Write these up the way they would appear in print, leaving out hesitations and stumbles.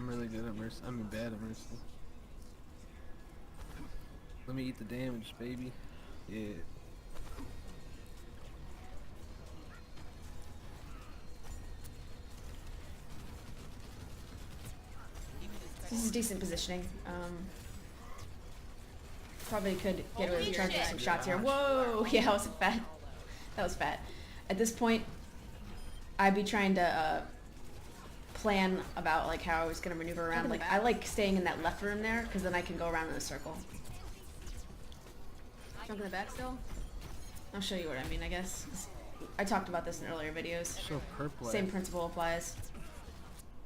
I'm really good at Mercy. I mean bad at Mercy. Let me eat the damage, baby. Yeah. This is decent positioning. Probably could get away with trying to take some shots here. Whoa! Yeah, that was fat. That was fat. At this point, I'd be trying to plan about like how I was gonna maneuver around. Like I like staying in that left room there because then I can go around in a circle. Jump in the back still? I'll show you what I mean, I guess. I talked about this in earlier videos. So purple. Same principle applies.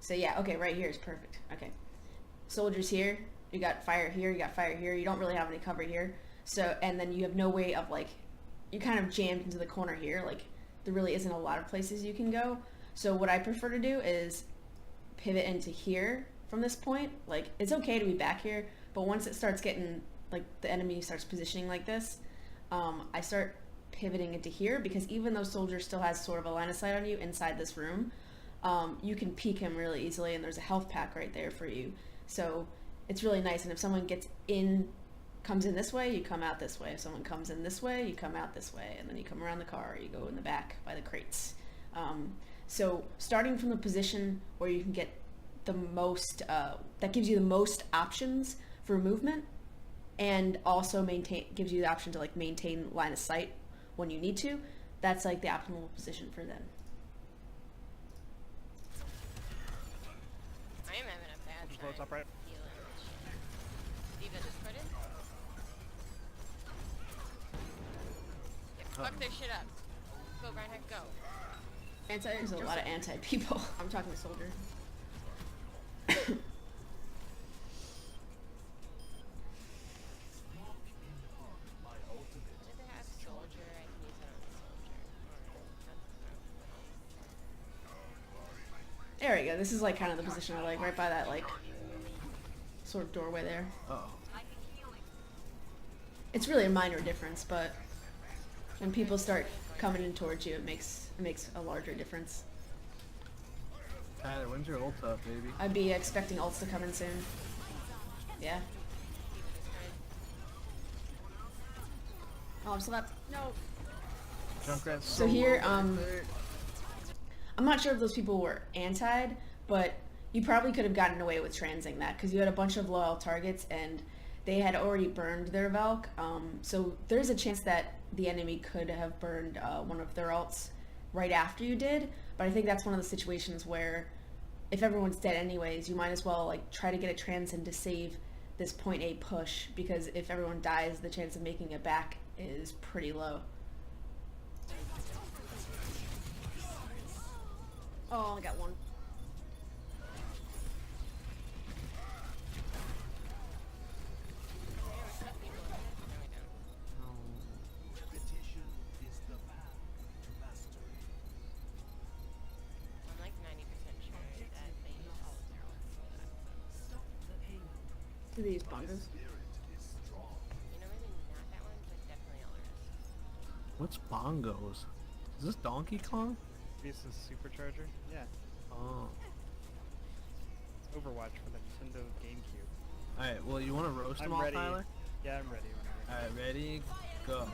So yeah, okay, right here is perfect. Okay. Soldiers here, you got fire here, you got fire here, you don't really have any cover here. So, and then you have no way of like, you kind of jammed into the corner here, like there really isn't a lot of places you can go. So what I prefer to do is pivot into here from this point. Like it's okay to be back here, but once it starts getting, like the enemy starts positioning like this, I start pivoting into here because even though soldier still has sort of a line of sight on you inside this room, you can peek him really easily and there's a health pack right there for you. So it's really nice, and if someone comes in this way, you come out this way. If someone comes in this way, you come out this way, and then you come around the car, you go in the back by the crates. So starting from the position where you can get the most, that gives you the most options for movement, and also gives you the option to like maintain line of sight when you need to. That's like the optimal position for them. I am having a bad time. Up right. Diva just put it. Yeah, fuck their shit up. Go, Reinhardt, go. There's a lot of anti-people. I'm talking to soldier. If they have soldier, I can use it on soldier. There we go. This is like kind of the position I like, right by that like sort of doorway there. Uh-oh. It's really a minor difference, but when people start coming in towards you, it makes a larger difference. Tyler, when's your ult up, baby? I'd be expecting ults to come in soon. Yeah. Oh, I'm still up. No. Junkrat's So here, I'm I'm not sure if those people were anti'd, but you probably could have gotten away with transing that because you had a bunch of loyal targets and they had already burned their Valk. So there's a chance that the enemy could have burned one of their ults right after you did. But I think that's one of the situations where if everyone's dead anyways, you might as well like try to get a trans in to save this point A push, because if everyone dies, the chance of making it back is pretty low. Oh, I got one. I'm like 90% sure that they use all of their ults for that. Do they use bongos? You know, maybe not that one, but definitely all the rest. What's bongos? Is this Donkey Kong? This is Supercharger? Yeah. Oh. It's Overwatch for the Nintendo GameCube. Alright, well, you want to roast them all, ready. Tyler? Yeah, I'm ready. Alright, ready? Go.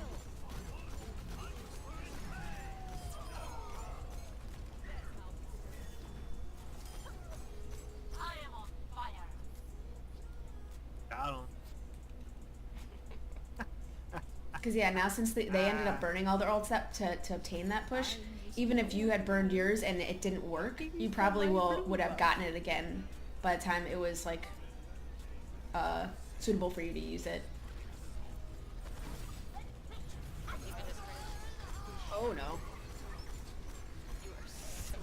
Got him. Because yeah, now since they ended up burning all their ults to obtain that push, even if you had burned yours and it didn't work, you probably would have gotten it again by the time it was like suitable for you to use it. Oh no. You are so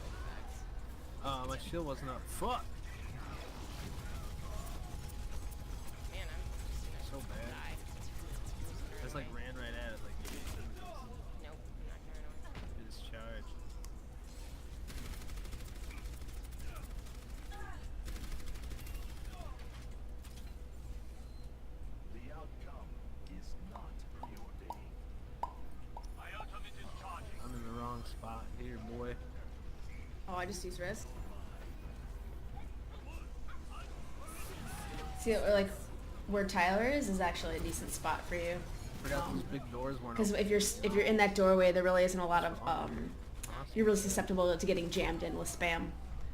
fucked. My shield wasn't up. Fuck! Man, I'm just So gonna bad. die. I just like ran right at it like Nope, I'm not carrying on. it is charged. The outcome is not preordained. My ultimate is charging. I'm in the wrong spot here, boy. Oh, I just used res. See, like where Tyler is actually a decent spot for you. Forgot those big doors weren't Because open. if you're in that doorway, there really isn't a lot of you're really susceptible to getting jammed in with spam.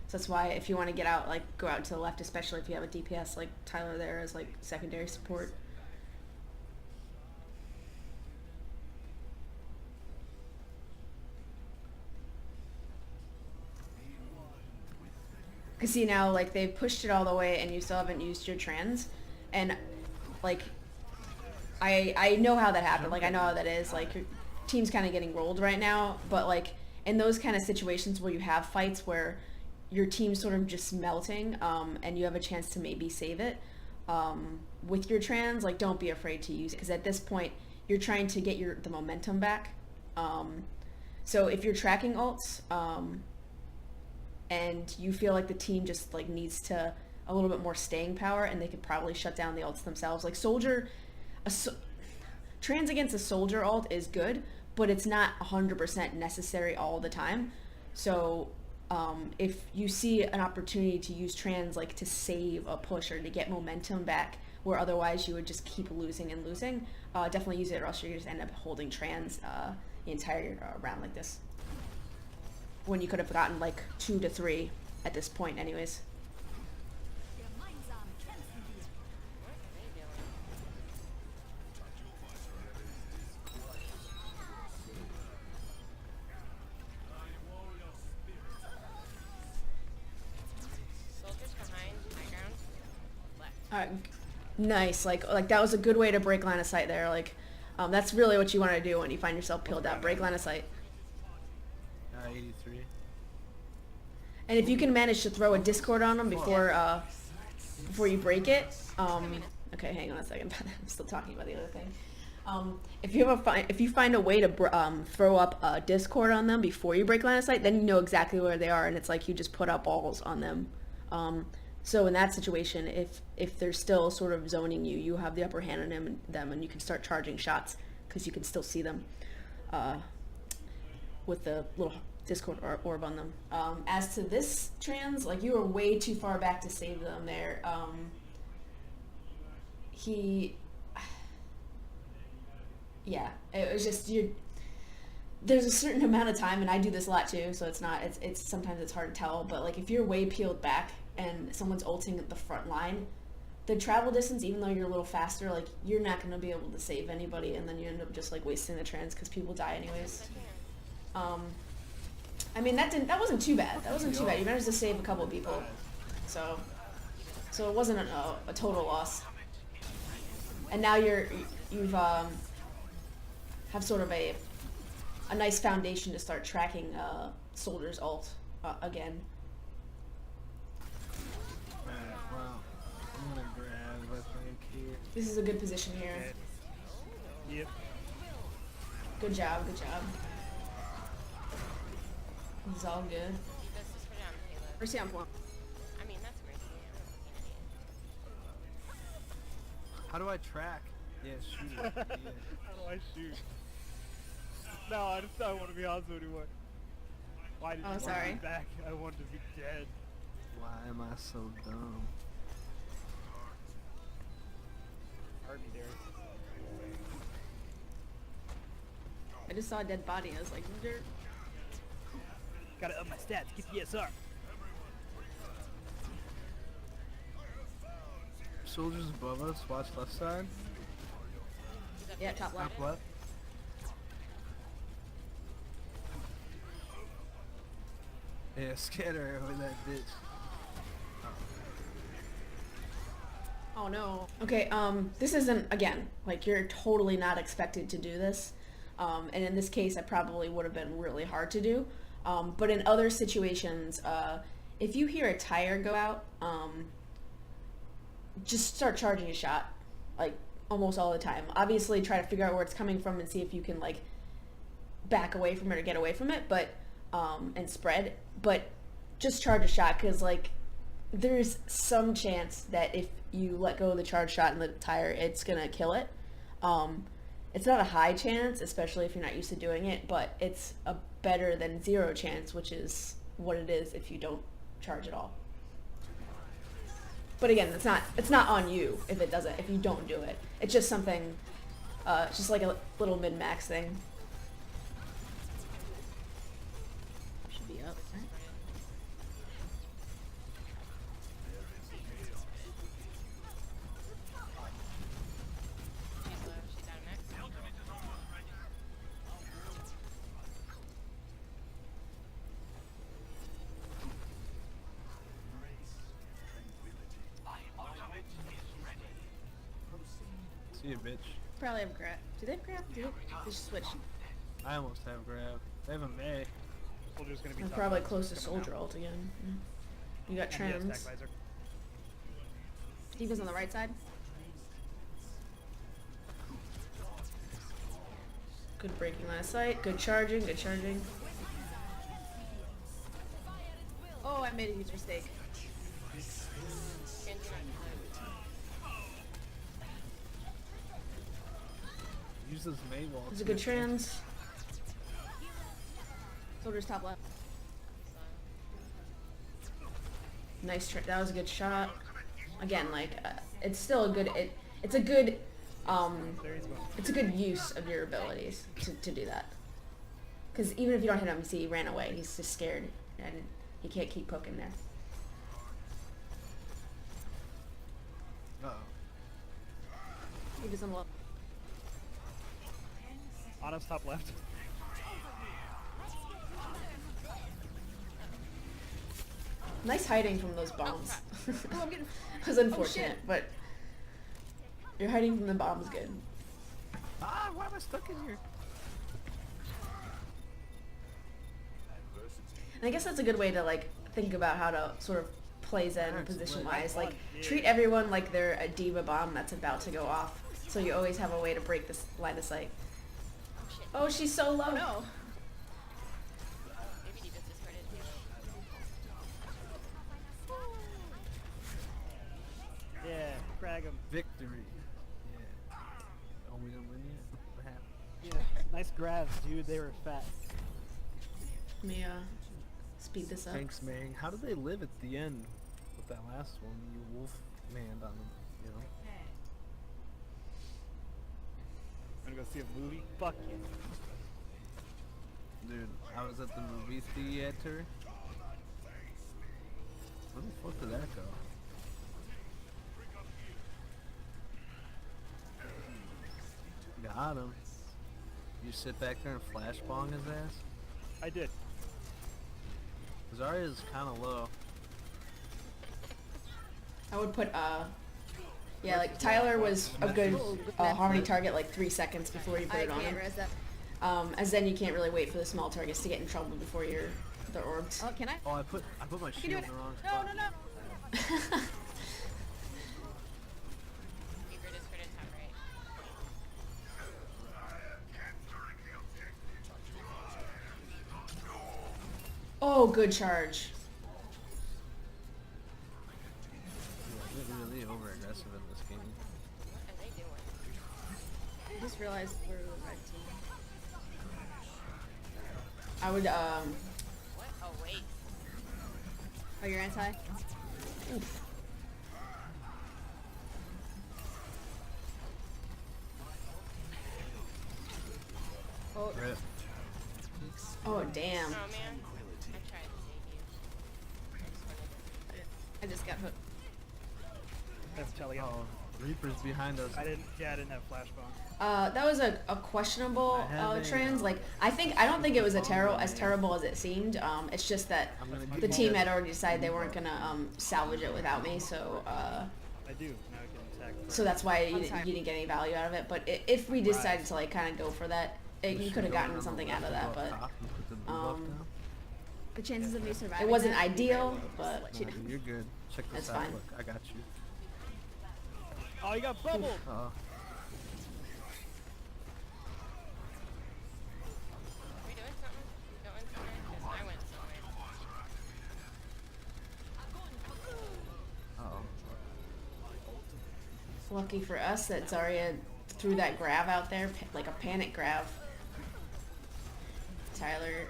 So that's why if you want to get out, like go out to the left, especially if you have a DPS like Tyler there as like secondary support. Cause see now, like they've pushed it all the way, and you still haven't used your trans, and like I know how that happened. Like I know how that is. Like your team's kind of getting rolled right now, but like in those kind of situations where you have fights where your team's sort of just melting, and you have a chance to maybe save it with your trans, like don't be afraid to use it, because at this point you're trying to get the momentum back. So if you're tracking ults, and you feel like the team just like needs to a little bit more staying power, and they could probably shut down the ults themselves. Like soldier, trans against a soldier ult is good, but it's not 100% necessary all the time. So if you see an opportunity to use trans like to save a push or to get momentum back where otherwise you would just keep losing and losing, definitely use it, or else you just end up holding trans the entire round like this, when you could have gotten like 2 to 3 at this point anyways. Soldiers behind, high ground, left. Alright, nice. Like that was a good way to break line of sight there. Like that's really what you want to do when you find yourself peeled out. Break line of sight. 83. And if you can manage to throw a Discord on them before you break it, okay, hang on a second. I'm still talking about the other thing. If you find a way to throw up a Discord on them before you break line of sight, then you know exactly where they are, and it's like you just put up balls on them. So in that situation, if they're still sort of zoning you, you have the upper hand on them, and you can start charging shots because you can still see them with the little Discord orb on them. As to this trans, like you were way too far back to save them there. Yeah, it was just there's a certain amount of time, and I do this a lot too, so it's sometimes it's hard to tell, but like if you're way peeled back and someone's ulting at the front line, the travel distance, even though you're a little faster, like you're not going to be able to save anybody, and then you end up just like wasting the trans because people die anyways. I mean that wasn't too bad. That wasn't too bad. You managed to save a couple of people, so it wasn't a total loss. And now you've have sort of a nice foundation to start tracking Soldier's ult again. Alright, well, I'm gonna grab, I think, here. This is a good position here. Yep. Good job, good job. This is all good. Let's just put it on the payload. Where's the point? I mean, that's great. How do I track? Yeah, shoot it. Yeah. How do I shoot? No, I just don't want to be honest with anyone. Why did you want sorry. me back? I wanted to be dead. Why am I so dumb? Hurt me, Derek. I just saw a dead body. I was like, dirt. Gotta up my stats. Get the SR. Soldiers above us, watch left side. Yeah, top left. Top left. Yeah, scatter over that bitch. Oh no. Okay, this isn't, again, like you're totally not expected to do this. And in this case, it probably would have been really hard to do. But in other situations, if you hear a tire go out, just start charging a shot, like almost all the time. Obviously, try to figure out where it's coming from and see if you can like back away from it or get away from it, but and spread. But just charge a shot, because like there's some chance that if you let go of the charge shot in the tire, it's gonna kill it. It's not a high chance, especially if you're not used to doing it, but it's a better than 0 chance, which is what it is if you don't charge at all. But again, it's not on you if if you don't do it. It's just something, it's just like a little min-max thing. Should be up, right? She's low. She's out of mech. See you, bitch. Probably have grab. Do they have grab? They just switch. I almost have grab. They have a May. Soldier's gonna be They're top probably left, close to coming soldier out. ult again. Yeah. You got And he has trans. stack visor. Diva's on the right side. Good breaking line of sight. Good charging. Good charging. Oh, I made a huge mistake. Genji not low. Use this May wall. There's a good trans. Soldier's top left. Nice that was a good shot. Again, like it's still a good it's a good There he's going. it's a good use of your abilities to do that. Because even if you don't hit him, you see he ran away. He's just scared and he can't keep poking there. Uh-oh. He was on the Anna's top left. nice hiding from those bombs. Oh, I'm getting. It was unfortunate, but your hiding from the bomb's good. Ah, why am I stuck in here? And I guess that's a good way to like think about how to sort of play Zen That's position right. wise. Like Yeah. treat everyone like they're a diva bomb that's about to go off. So you always have a way to break this line of sight. Oh, she's so low. No. Maybe he just discarded too. Yeah, crag him. Victory. Yeah. Oh, we didn't win yet? What happened? Yeah, nice grabs, dude. They were fat. Let me speed this up. Thanks, Mang. How did they live at the end with that last one? You wolf manned on them, you know? I'm gonna go see a movie. Fuck you. Dude, I was at the movie theater. Where the fuck did that go? Got him. You sit back there and flash bong his ass? I did. Zarya's kinda low. I would put yeah, like Tyler was a good harmony target like 3 seconds before you put it on him. As then you can't really wait for the small targets to get in trouble before the orbs. Oh, can I? Oh, I put my shield in the wrong No, spot. no, no. Reaper discarded top right. Oh, good charge. They're really over aggressive in this game. What are they doing? I just realized we're the right team. I would What? Oh, wait. oh, you're anti? Oof. Oh, Rip. oh damn. Oh, man. I tried to save you. I just wanted to. I just got hooked. That's Telly. Oh, Reaper's behind us. I didn't have flash bomb. That was a questionable I have a, trans. Like I don't think it was as terrible as it seemed. It's just that I'm gonna do the team that. had already decided they weren't gonna salvage it without me. So I do. Now I can attack. so that's why you didn't get any value out of it. But if we decided to like kind of go for that, you could have gotten something out of that. But The chances of me surviving it wasn't that? ideal. But Nah, dude, you're good. Check this That's out. fine. Look, I got you. Oh, you got bubbled. Uh-oh. Are we doing something? Going somewhere? Because I went somewhere. Uh-oh. lucky for us that Zarya threw that grab out there, like a panic grab. Tyler,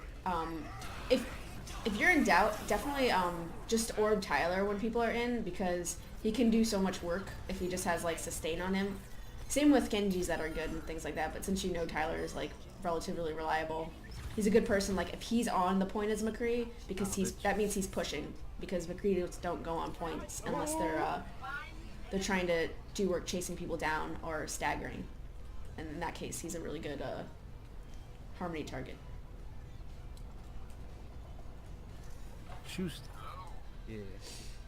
if you're in doubt, definitely just orb Tyler when people are in, because He can do so much work if he just has like sustain on him. Same with Genjis that are good and things like that, but since you know Tyler is like relatively reliable, he's a good person. Like if he's on the point as McCree, because that means he's pushing, because McCree don't go on points unless they're trying to do work chasing people down or staggering. And in that case, he's a really good Harmony target. Choose. Yeah.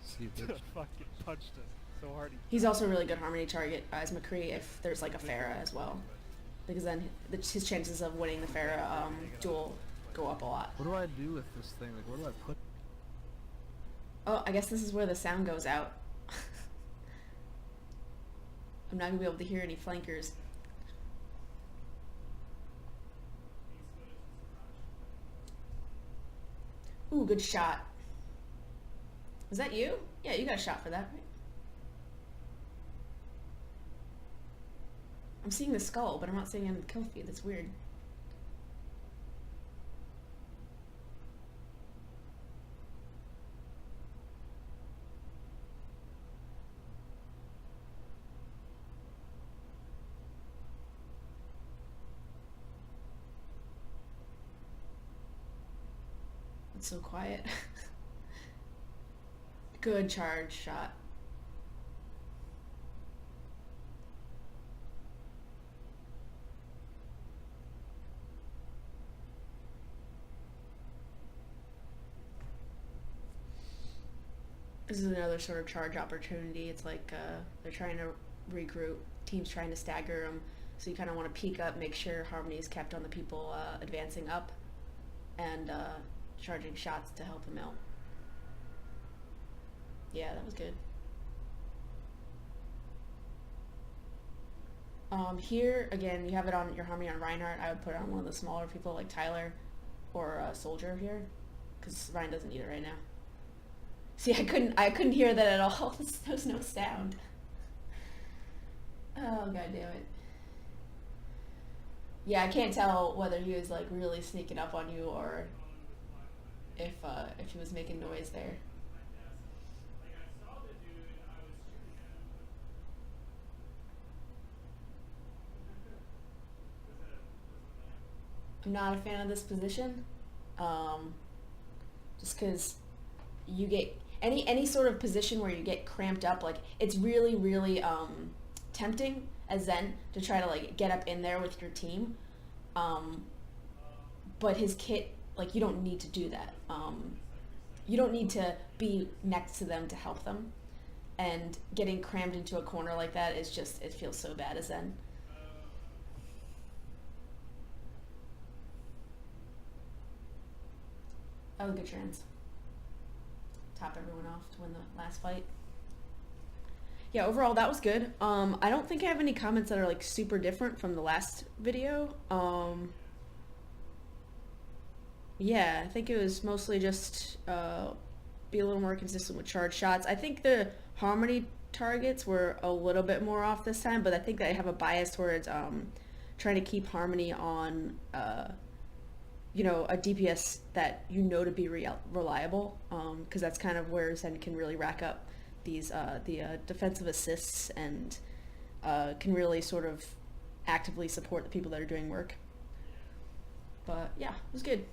See if it's Fucking punched it so hard. He's also a really good Harmony target as McCree if there's like a Pharah as well, because then his chances of winning the Pharah duel go up a lot. What do I do with this thing? Like, where do I put? Oh, I guess this is where the sound goes out. I'm not gonna be able to hear any flankers. Ooh, good shot. Was that you? Yeah, you got a shot for that, right? I'm seeing the skull, but I'm not seeing it in the kill feed. That's weird. It's so quiet. Good charge shot. This is another sort of charge opportunity. It's like they're trying to regroup, teams trying to stagger them, so you kind of want to peek up, make sure Harmony is kept on the people advancing up, and charging shots to help them out. Yeah, that was good. Here, again, you have it on your Harmony on Reinhardt. I would put it on one of the smaller people like Tyler or Soldier here, because Ryan doesn't need it right now. See, I couldn't hear that at all. There's no sound. Oh, god damn it. Yeah, I can't tell whether he was like really sneaking up on you or if he was making noise there. I'm not a fan of this position, just because you get any sort of position where you get cramped up, like it's really, really tempting as Zen to try to like get up in there with your team, but his kit, like you don't need to do that. You don't need to be next to them to help them, and getting crammed into a corner like that is just, it feels so bad as Zen. Oh, good trans. Top everyone off to win the last fight. Yeah, overall that was good. I don't think I have any comments that are like super different from the last video. Yeah, I think it was mostly just be a little more consistent with charge shots. I think the Harmony targets were a little bit more off this time, but I think I have a bias towards trying to keep Harmony on you know, a DPS that you know to be reliable, because that's kind of where Zen can really rack up these the defensive assists and can really sort of actively support the people that are doing work. But yeah, it was good.